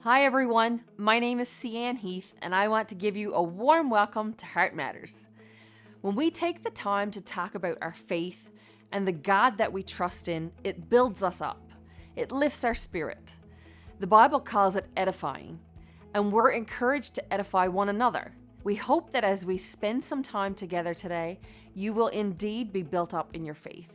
Hi everyone, my name is Seanne Heath and I want to give you a warm welcome to Heart Matters. When we take the time to talk about our faith and the God that we trust in, it builds us up. It lifts our spirit. The Bible calls it edifying, and we're encouraged to edify one another. We hope that as we spend some time together today, you will indeed be built up in your faith.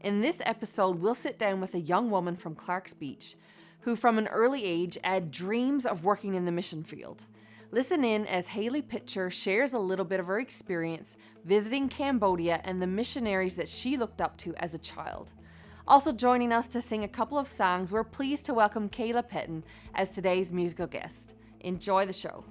In this episode, we'll sit down with a young woman from Clark's Beach who from an early age had dreams of working in the mission field. Listen in as Haley Pitcher shares a little bit of her experience visiting Cambodia and the missionaries that she looked up to as a child. Also joining us to sing a couple of songs, we're pleased to welcome Kayla Petten as today's musical guest. Enjoy the show.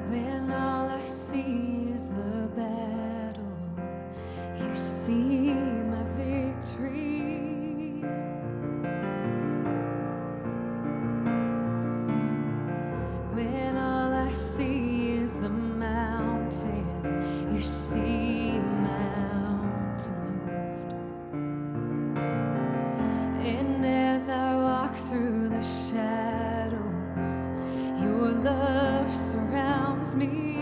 When all I see is the battle, you see my victory. When all I see is the mountain, you see a mountain moved. And as I walk through the shadows, your love surrounds me.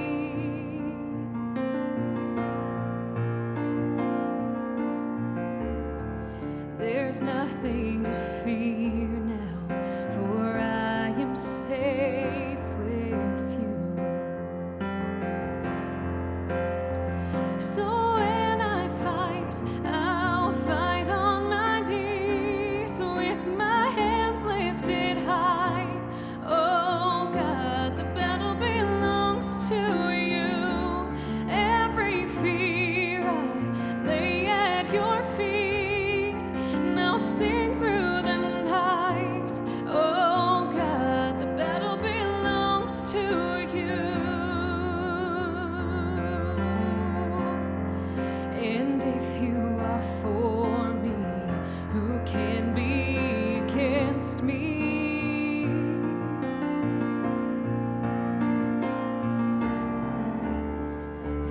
There's nothing to fear now, for I am safe with you. So when I fight, I'll fight on my knees with my hands lifted high. Oh God, the battle belongs to you. Every fear I lay at your feet. Now sing through the night. Oh God, the battle belongs to you. And if you are for me, who can be against me?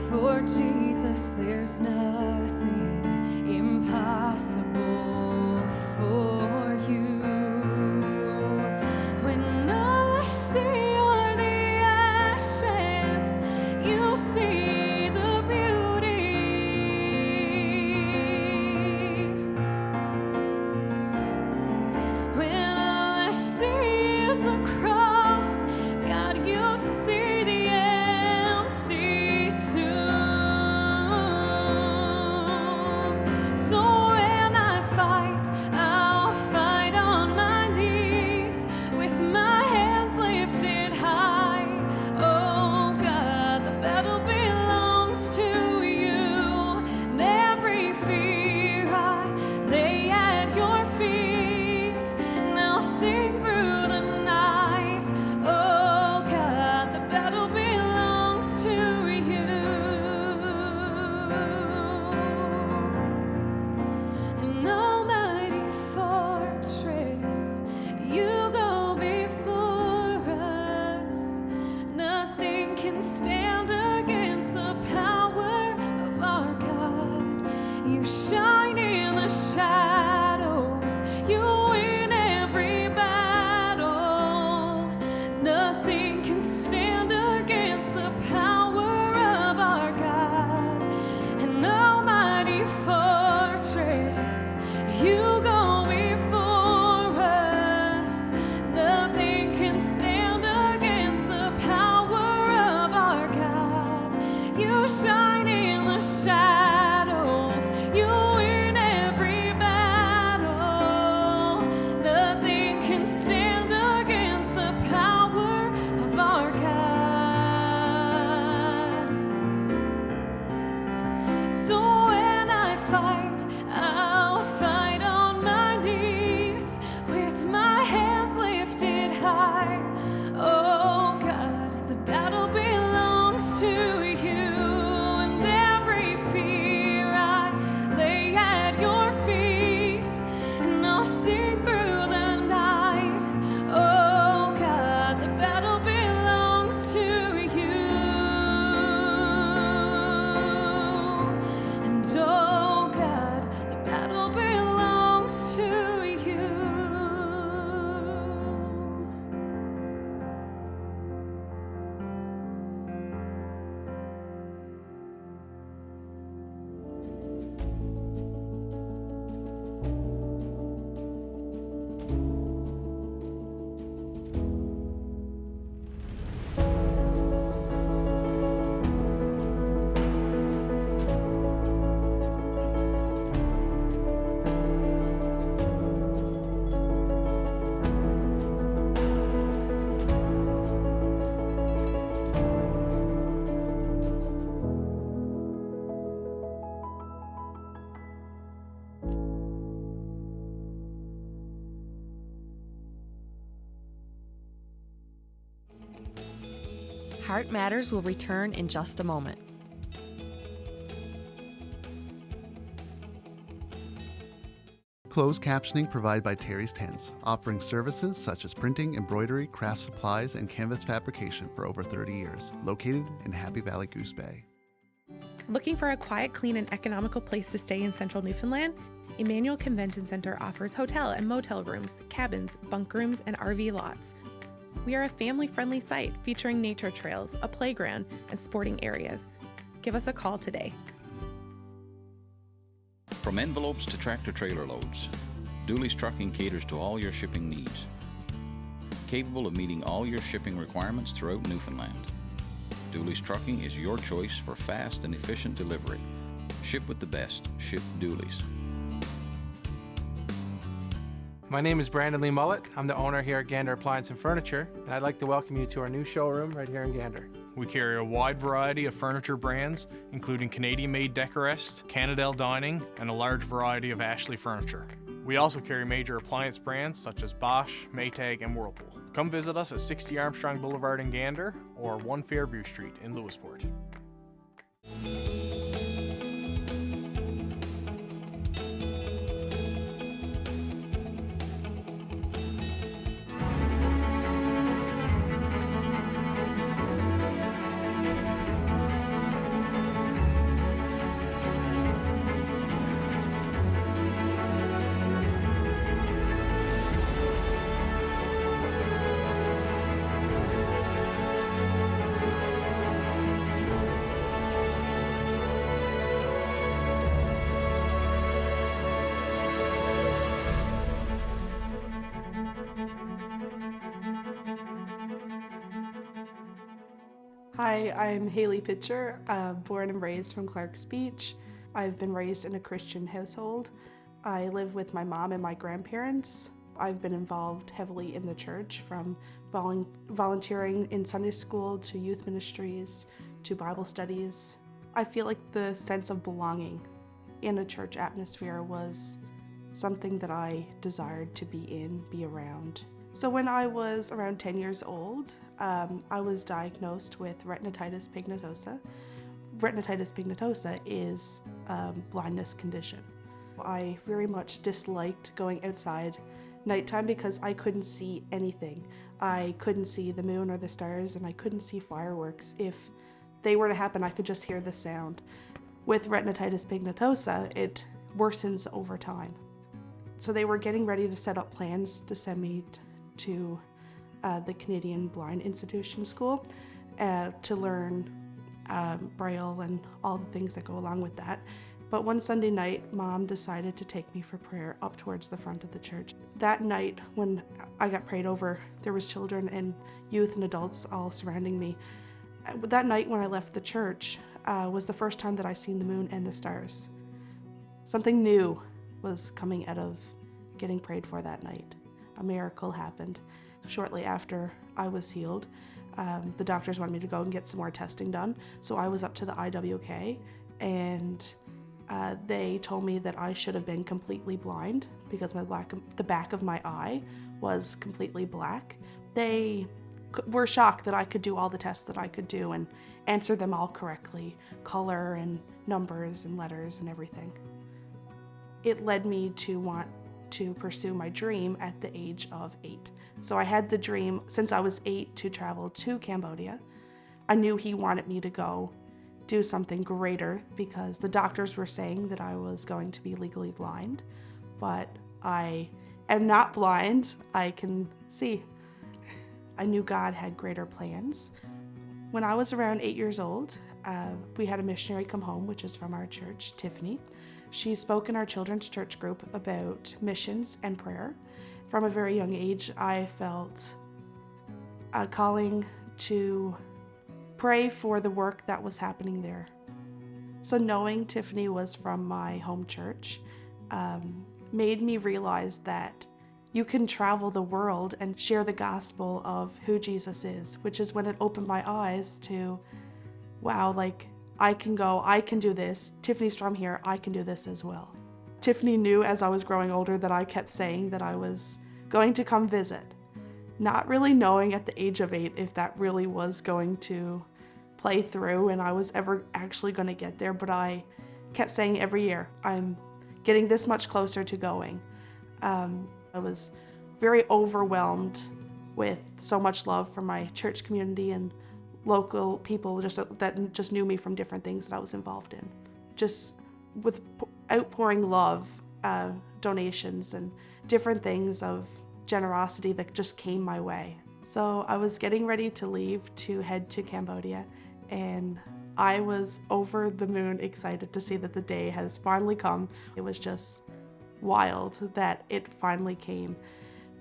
For Jesus, there's nothing impossible for you. When all I see are the ashes, you'll see the beauty. When all I see is the cross, God, you'll see the empty tomb. So when I fight, I'll fight on Heart Matters will return in just a moment. Closed captioning provided by Terry's Tents, offering services such as printing, embroidery, craft supplies, and canvas fabrication for over 30 years. Located in Happy Valley Goose Bay. Looking for a quiet, clean, and economical place to stay in central Newfoundland? Evangel Convention Center offers hotel and motel rooms, cabins, bunk rooms, and RV lots. We are a family-friendly site featuring nature trails, a playground, and sporting areas. Give us a call today. From envelopes to tractor-trailer loads, Dooley's Trucking caters to all your shipping needs. Capable of meeting all your shipping requirements throughout Newfoundland. Dooley's Trucking is your choice for fast and efficient delivery. Ship with the best. Ship Dooley's. My name is Brandon Lee Mullet. I'm the owner here at Gander Appliance and Furniture, and I'd like to welcome you to our new showroom right here in Gander. We carry a wide variety of furniture brands, including Canadian-made Decorest, Canadell Dining, and a large variety of Ashley furniture. We also carry major appliance brands such as Bosch, Maytag, and Whirlpool. Come visit us at 60 Armstrong Boulevard in Gander or 1 Fairview Street in Lewisport. Hi, I'm Haley Pitcher, born and raised from Clark's Beach. I've been raised in a Christian household. I live with my mom and my grandparents. I've been involved heavily in the church, from volunteering in Sunday school to youth ministries to Bible studies. I feel like the sense of belonging in a church atmosphere was something that I desired to be around. So when I was around 10 years old, I was diagnosed with retinitis pigmentosa. Retinitis pigmentosa is a blindness condition. I very much disliked going outside nighttime because I couldn't see anything. I couldn't see the moon or the stars, and I couldn't see fireworks. If they were to happen, I could just hear the sound. With retinitis pigmentosa, it worsens over time. So they were getting ready to set up plans to send me to the Canadian Blind Institution School to learn Braille and all the things that go along with that. But one Sunday night, Mom decided to take me for prayer up towards the front of the church. That night, when I got prayed over, there was children and youth and adults all surrounding me. That night when I left the church was the first time that I seen the moon and the stars. Something new was coming out of getting prayed for that night. A miracle happened. Shortly after I was healed, the doctors wanted me to go and get some more testing done. So I was up to the IWK, and they told me that I should have been completely blind because the back of my eye was completely black. They were shocked that I could do all the tests that I could do and answer them all correctly, color and numbers and letters and everything. It led me to want to pursue my dream at the age of 8. So I had the dream since I was 8 to travel to Cambodia. I knew he wanted me to go do something greater because the doctors were saying that I was going to be legally blind, but I am not blind. I can see. I knew God had greater plans. When I was around 8 years old, we had a missionary come home, which is from our church, Tiffany. She spoke in our children's church group about missions and prayer. From a very young age, I felt a calling to pray for the work that was happening there. So knowing Tiffany was from my home church made me realize that you can travel the world and share the gospel of who Jesus is, which is when it opened my eyes to, wow, like, I can go, I can do this. Tiffany's from here, I can do this as well. Tiffany knew as I was growing older that I kept saying that I was going to come visit. not really knowing at the age of 8 if that really was going to play through and I was ever actually going to get there, but I kept saying every year, I'm getting this much closer to going. I was very overwhelmed with so much love from my church community and local people that just knew me from different things that I was involved in. Just with outpouring love, donations and different things of generosity that just came my way. So I was getting ready to leave to head to Cambodia, and I was over the moon excited to see that the day has finally come. It was just wild that it finally came.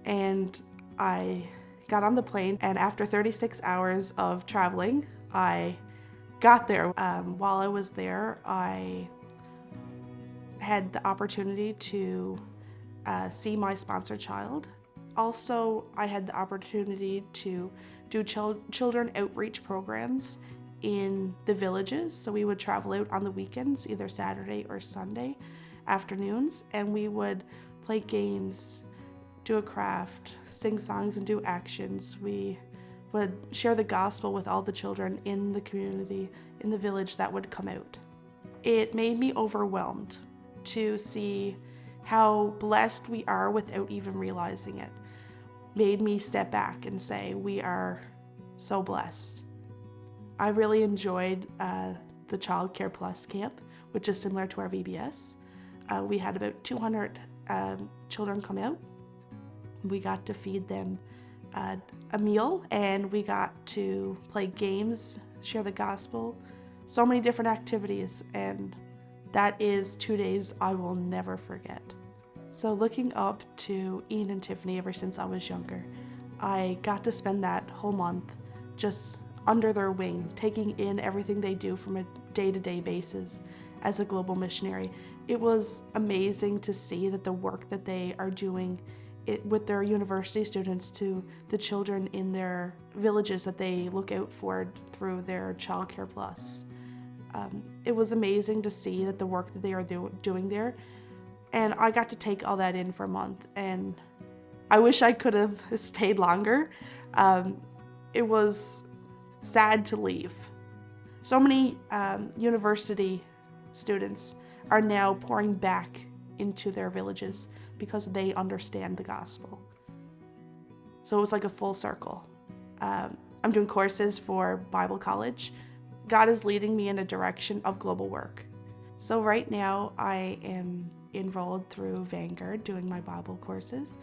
And I got on the plane, and after 36 hours of traveling, I got there. While I was there, I had the opportunity to see my sponsor child. Also, I had the opportunity to do children outreach programs in the villages. So we would travel out on the weekends, either Saturday or Sunday afternoons, and we would play games, do a craft, sing songs, and do actions. We would share the gospel with all the children in the community, in the village that would come out. It made me overwhelmed to see how blessed we are without even realizing it. Made me step back and say, we are so blessed. I really enjoyed the Child Care Plus camp, which is similar to our VBS. We had about 200 children come out. We got to feed them a meal, and we got to play games, share the gospel, so many different activities, and that is 2 days I will never forget. So looking up to Ian and Tiffany ever since I was younger, I got to spend that whole month just under their wing, taking in everything they do from a day-to-day basis as a global missionary. It was amazing to see that the work that they are doing with their university students to the children in their villages that they look out for through their Child Care Plus. It was amazing to see that the work that they are doing there. And I got to take all that in for a month, and I wish I could have stayed longer. It was sad to leave. So many university students are now pouring back into their villages because they understand the gospel. So it was like a full circle. I'm doing courses for Bible college. God is leading me in a direction of global work. So right now I am enrolled through Vanguard doing my Bible courses.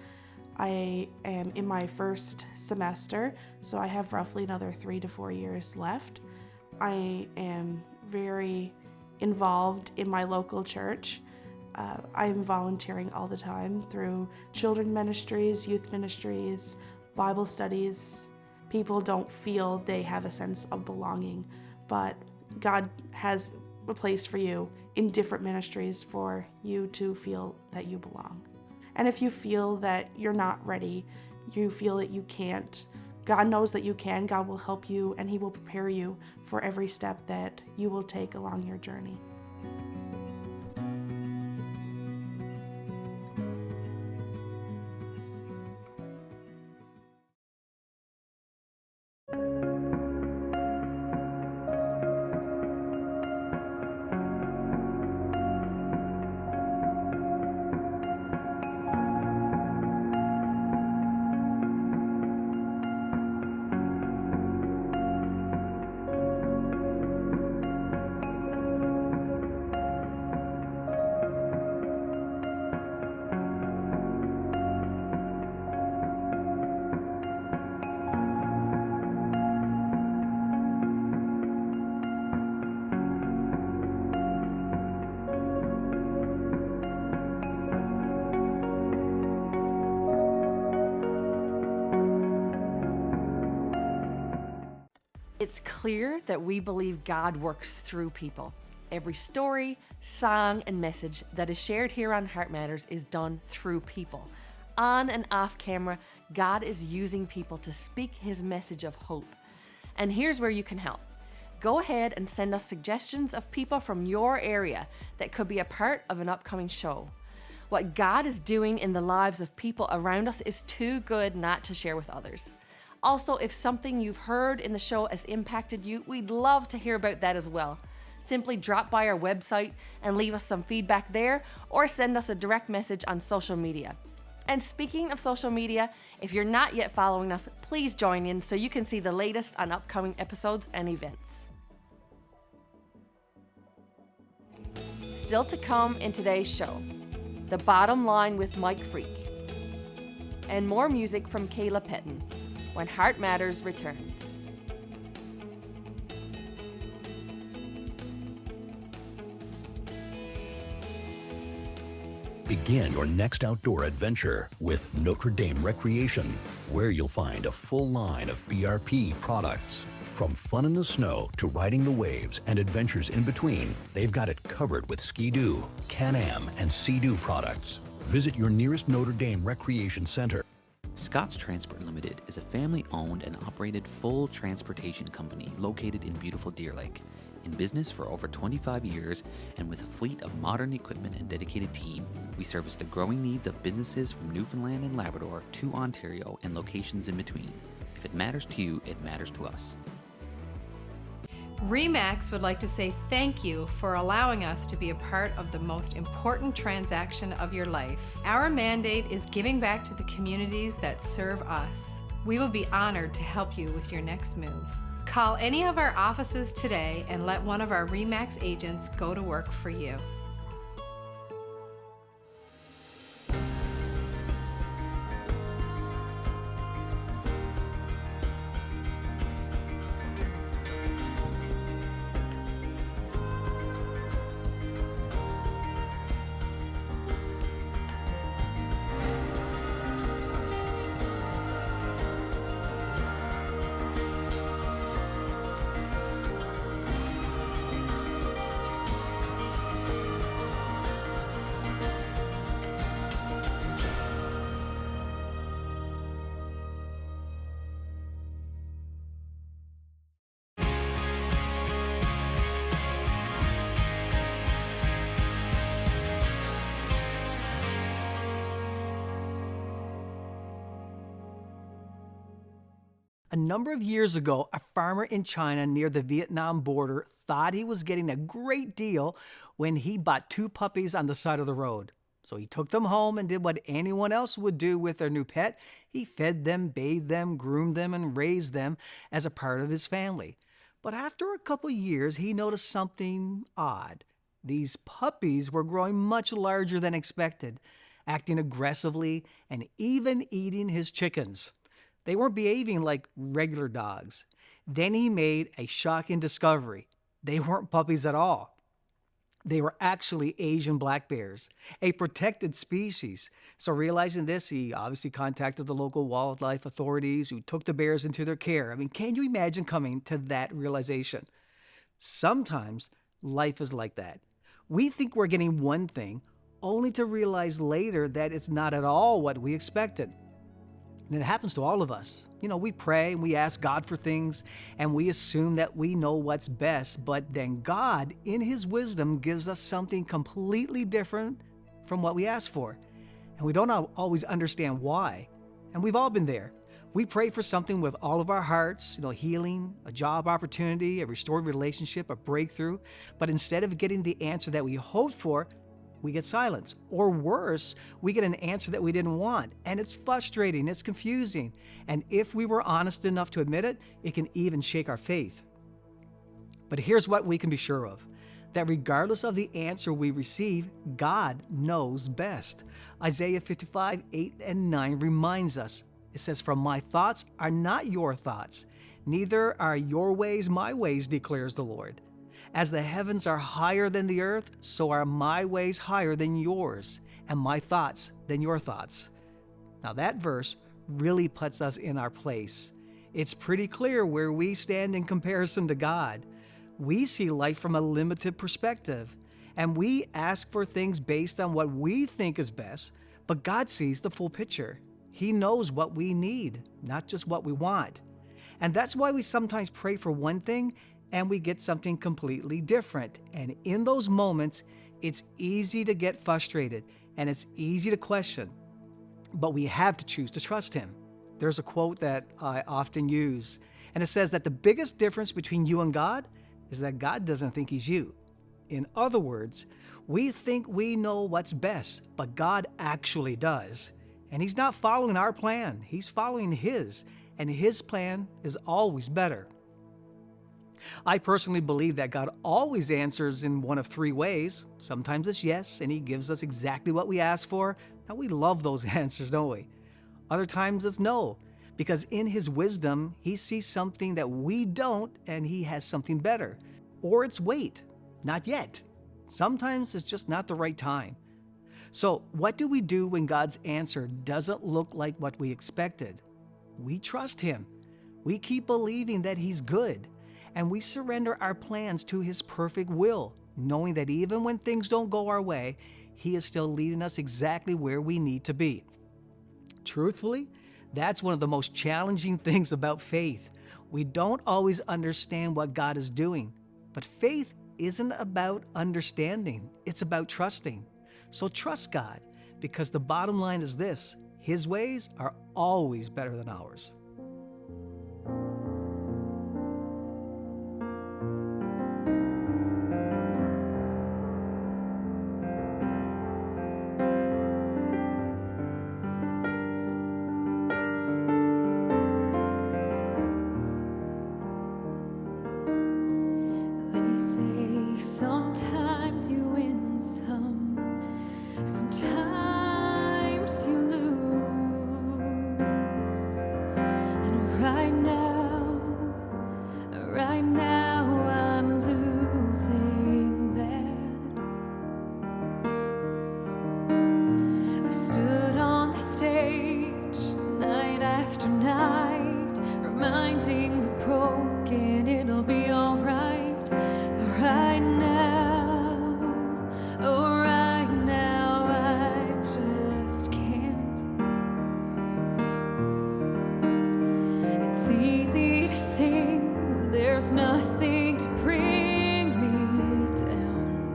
I am in my first semester, so I have roughly another 3 to 4 years left. I am very involved in my local church. I am volunteering all the time through children ministries, youth ministries, Bible studies. People don't feel they have a sense of belonging, but God has a place for you in different ministries for you to feel that you belong. And if you feel that you're not ready, you feel that you can't, God knows that you can. God will help you, and He will prepare you for every step that you will take along your journey. It's clear that we believe God works through people. Every story, song, and message that is shared here on Heart Matters is done through people. On and off camera, God is using people to speak His message of hope. And here's where you can help. Go ahead and send us suggestions of people from your area that could be a part of an upcoming show. What God is doing in the lives of people around us is too good not to share with others. Also, if something you've heard in the show has impacted you, we'd love to hear about that as well. Simply drop by our website and leave us some feedback there, or send us a direct message on social media. And speaking of social media, if you're not yet following us, please join in so you can see the latest on upcoming episodes and events. Still to come in today's show, The Bottom Line with Mike Freake, and more music from Kayla Petten when Heart Matters returns. Begin your next outdoor adventure with Notre Dame Recreation, where you'll find a full line of BRP products. From fun in the snow to riding the waves and adventures in between, they've got it covered with Ski-Doo, Can-Am, and Sea-Doo products. Visit your nearest Notre Dame Recreation Center. Scott's Transport Limited is a family-owned and operated full transportation company located in beautiful Deer Lake. In business for over 25 years and with a fleet of modern equipment and dedicated team, we service the growing needs of businesses from Newfoundland and Labrador to Ontario and locations in between. If it matters to you, it matters to us. RE/MAX would like to say thank you for allowing us to be a part of the most important transaction of your life. Our mandate is giving back to the communities that serve us. We will be honored to help you with your next move. Call any of our offices today and let one of our RE/MAX agents go to work for you. A number of years ago, a farmer in China near the Vietnam border thought he was getting a great deal when he bought 2 puppies on the side of the road. So he took them home and did what anyone else would do with their new pet. He fed them, bathed them, groomed them, and raised them as a part of his family. But after a couple years, he noticed something odd. These puppies were growing much larger than expected, acting aggressively and even eating his chickens. They weren't behaving like regular dogs. Then he made a shocking discovery. They weren't puppies at all. They were actually Asian black bears, a protected species. So realizing this, he obviously contacted the local wildlife authorities who took the bears into their care. I mean, can you imagine coming to that realization? Sometimes life is like that. We think we're getting one thing, only to realize later that it's not at all what we expected. And it happens to all of us. You know, we pray and we ask God for things and we assume that we know what's best, but then God, in His wisdom, gives us something completely different from what we ask for. And we don't always understand why. And we've all been there. We pray for something with all of our hearts, healing, a job opportunity, a restored relationship, a breakthrough. But instead of getting the answer that we hoped for, we get silence. Or worse, we get an answer that we didn't want. And it's frustrating, it's confusing. And if we were honest enough to admit it, it can even shake our faith. But here's what we can be sure of, that regardless of the answer we receive, God knows best. Isaiah 55, 8 and 9 reminds us, it says, "For my thoughts are not your thoughts, neither are your ways my ways, declares the Lord. As the heavens are higher than the earth, so are my ways higher than yours, and my thoughts than your thoughts." Now that verse really puts us in our place. It's pretty clear where we stand in comparison to God. We see life from a limited perspective, and we ask for things based on what we think is best, but God sees the full picture. He knows what we need, not just what we want. And that's why we sometimes pray for one thing and we get something completely different. And in those moments, it's easy to get frustrated and it's easy to question, but we have to choose to trust him. There's a quote that I often use, and it says that the biggest difference between you and God is that God doesn't think he's you. In other words, we think we know what's best, but God actually does. And he's not following our plan. He's following his, and his plan is always better. I personally believe that God always answers in one of three ways. Sometimes it's yes, and he gives us exactly what we ask for. Now, we love those answers, don't we? Other times it's no, because in his wisdom, he sees something that we don't, and he has something better. Or it's wait, not yet. Sometimes it's just not the right time. So what do we do when God's answer doesn't look like what we expected? We trust him. We keep believing that he's good, and we surrender our plans to his perfect will, knowing that even when things don't go our way, he is still leading us exactly where we need to be. Truthfully, that's one of the most challenging things about faith. We don't always understand what God is doing, but faith isn't about understanding. It's about trusting. So trust God, because the bottom line is this: his ways are always better than ours. They say sometimes you win some, sometimes you lose. And right now I'm losing bad. I've stood on the stage night after night, reminding the broken it'll be alright. But right now, oh right now, I just can't. It's easy to sing when there's nothing to bring me down.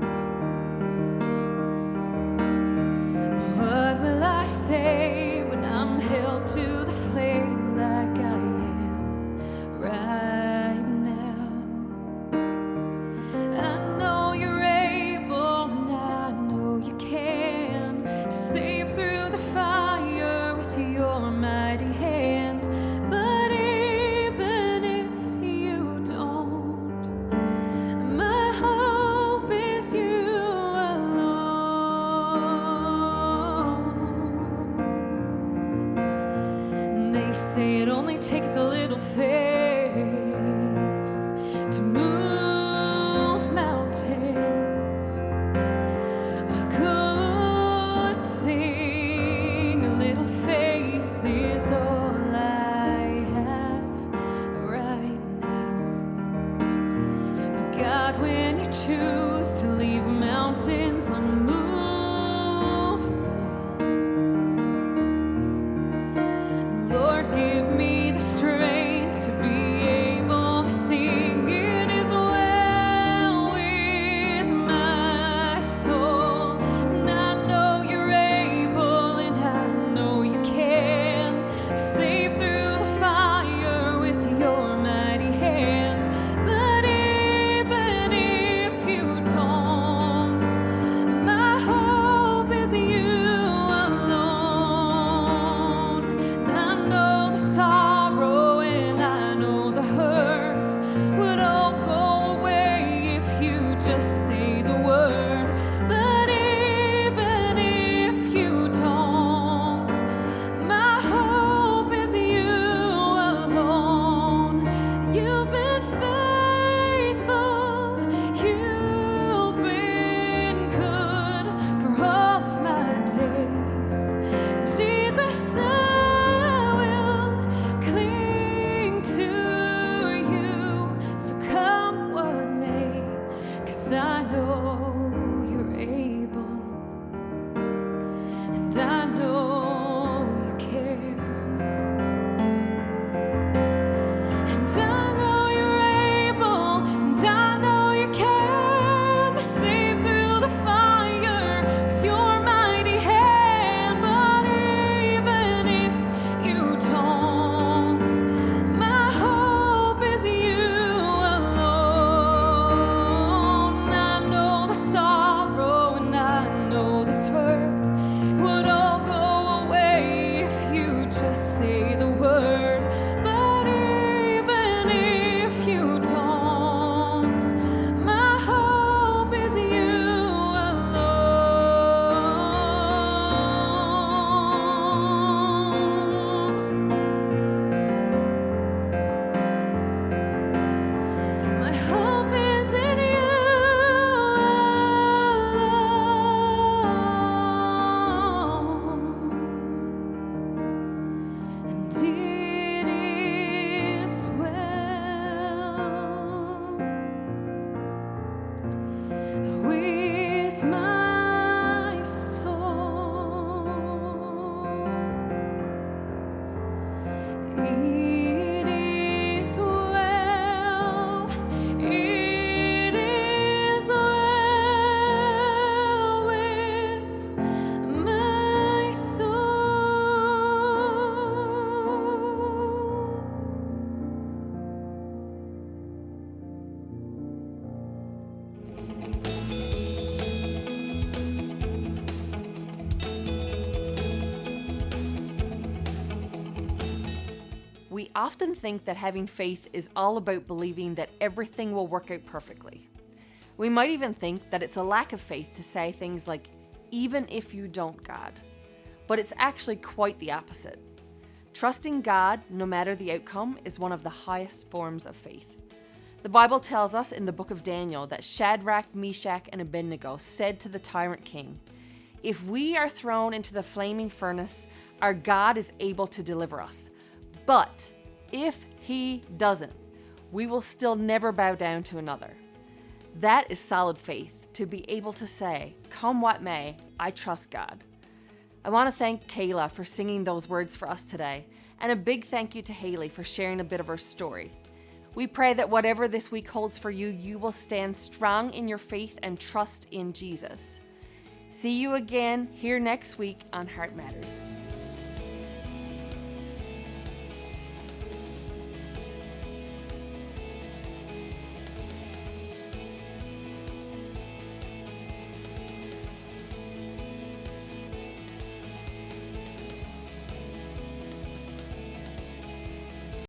What will I say when I'm held to the flame like I am right now? I know you're able and I know you can to save through the fire with your mighty hand. But even if you don't, my hope is you alone. They say it only takes a little faith to move mountains. A good thing, a little faith is all I have right now. But God, when you choose to leave mountains unmovable, Lord, give me the strength to be able to sing it as well with my soul. And I know you're able and I know you can to save through the fire with your mighty hand. But even if you don't, my often think that having faith is all about believing that everything will work out perfectly. We might even think that it's a lack of faith to say things like, even if you don't, God. But it's actually quite the opposite. Trusting God, no matter the outcome, is one of the highest forms of faith. The Bible tells us in the book of Daniel that Shadrach, Meshach, and Abednego said to the tyrant king, "If we are thrown into the flaming furnace, our God is able to deliver us. But if he doesn't, we will still never bow down to another." That is solid faith, to be able to say, come what may, I trust God. I want to thank Kayla for singing those words for us today, and a big thank you to Haley for sharing a bit of her story. We pray that whatever this week holds for you, you will stand strong in your faith and trust in Jesus. See you again here next week on Heart Matters.